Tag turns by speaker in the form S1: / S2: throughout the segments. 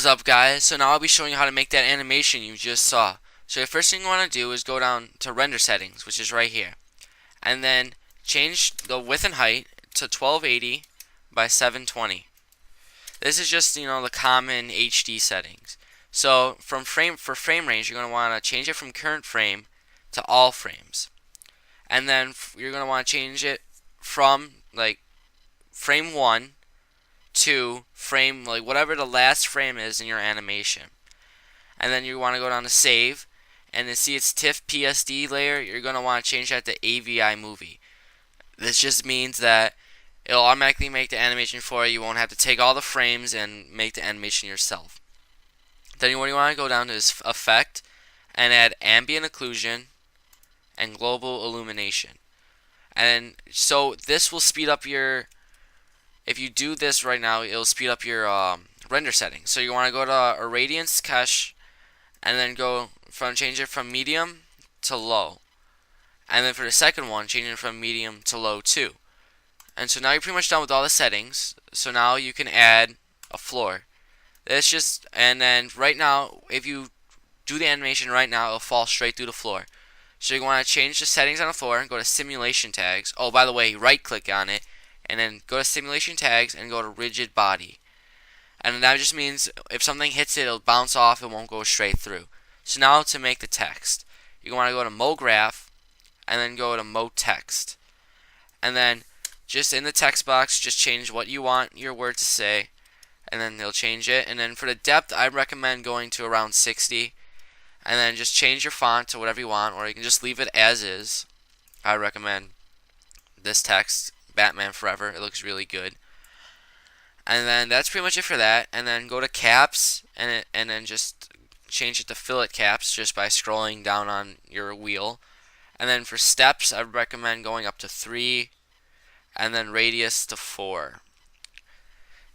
S1: What's up, guys? So now I'll be showing you how to make that animation you just saw. So the first thing you want to do is go down to render settings, which is right here, and then change the width and height to 1280 by 720. This is just, the common HD settings. So for frame range, you're going to want to change it from current frame to all frames. And then you're going to want to change it from frame 1 to frame, whatever the last frame is in your animation. And then you want to go down to save, and to see its TIFF PSD layer, you're going to want to change that to AVI movie. This just means that it'll automatically make the animation for you. You won't have to take all the frames and make the animation yourself. Then what you want to go down to is effect and add ambient occlusion and global illumination. And so this will speed up your, if you do this right now, it'll speed up your render settings. So you want to go to irradiance cache, and then change it from medium to low. And then for the second one, change it from medium to low too. And so now you're pretty much done with all the settings. So now you can add a floor. And then right now, if you do the animation right now, it'll fall straight through the floor. So you want to change the settings on the floor and go to simulation tags. Oh, by the way, right click on it and then go to simulation tags and go to rigid body. And that just means if something hits it, it'll bounce off, it won't go straight through. So now to make the text, you want to go to MoGraph and then go to MoText. And then just in the text box, just change what you want your word to say, and then they'll change it. And then for the depth, I recommend going to around 60. And then just change your font to whatever you want, or you can just leave it as is. I recommend this text, Batman Forever. It looks really good. And then that's pretty much it for that. And then go to caps, and then just change it to fillet caps just by scrolling down on your wheel. And then for steps, I would recommend going up to 3, and then radius to 4.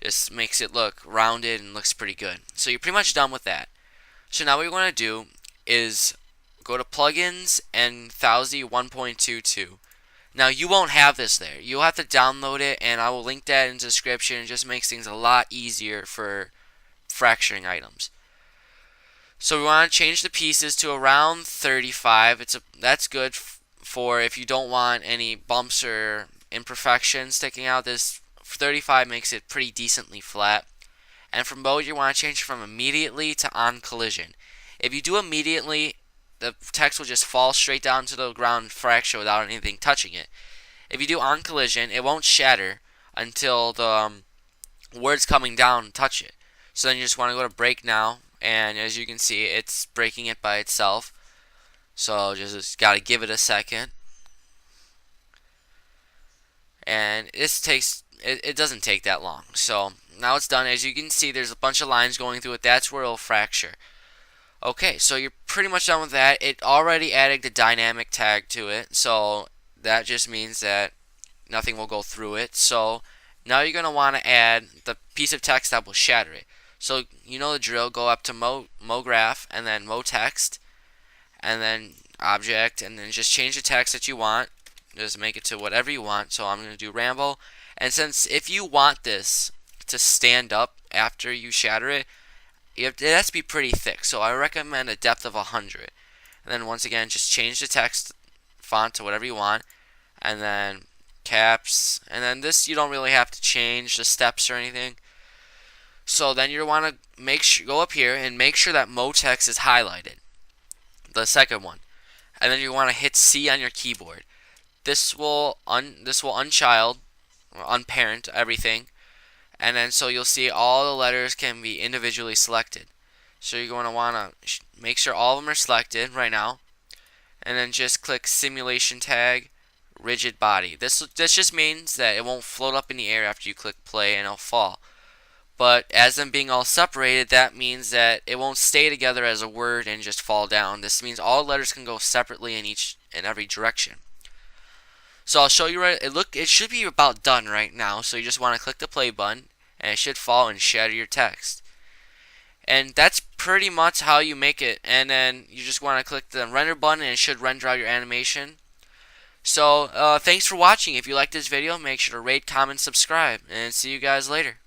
S1: Just makes it look rounded and looks pretty good. So you're pretty much done with that. So now what you want to do is go to plugins and Thousy 1.22. Now you won't have this there. You'll have to download it, and I will link that in the description. It just makes things a lot easier for fracturing items. So we want to change the pieces to around 35. That's good for if you don't want any bumps or imperfections sticking out. This 35 makes it pretty decently flat. And from mode, you want to change it from immediately to on collision. If you do immediately, the text will just fall straight down to the ground fracture without anything touching it. If you do on collision, it won't shatter until the words coming down touch it. So then you just want to go to break now, and as you can see, it's breaking it by itself. So just got to give it a second. And it doesn't take that long. So now it's done. As you can see, there's a bunch of lines going through it. That's where it'll fracture. Okay, so you're pretty much done with that. It already added the dynamic tag to it, so that just means that nothing will go through it. So now you're going to want to add the piece of text that will shatter it. So you know the drill. Go up to MoGraph and then MoText and then Object, and then just change the text that you want. Just make it to whatever you want. So I'm going to do Rambo. And since if you want this to stand up after you shatter it, it has to be pretty thick. So I recommend a depth of 100. And then once again, just change the text font to whatever you want. And then caps. And then this, you don't really have to change the steps or anything. So then you want to go up here and make sure that MoText is highlighted. The second one. And then you want to hit C on your keyboard. This will unchild or unparent everything. And then so you'll see all the letters can be individually selected. So you're going to want to make sure all of them are selected right now. And then just click simulation tag rigid body. This just means that it won't float up in the air after you click play and it'll fall. But as them being all separated, that means that it won't stay together as a word and just fall down. This means all letters can go separately in every direction. So I'll show you it should be about done right now. So you just want to click the play button and it should fall and shatter your text. And that's pretty much how you make it. And then you just want to click the render button and it should render out your animation. So thanks for watching. If you like this video, make sure to rate, comment, subscribe, and see you guys later.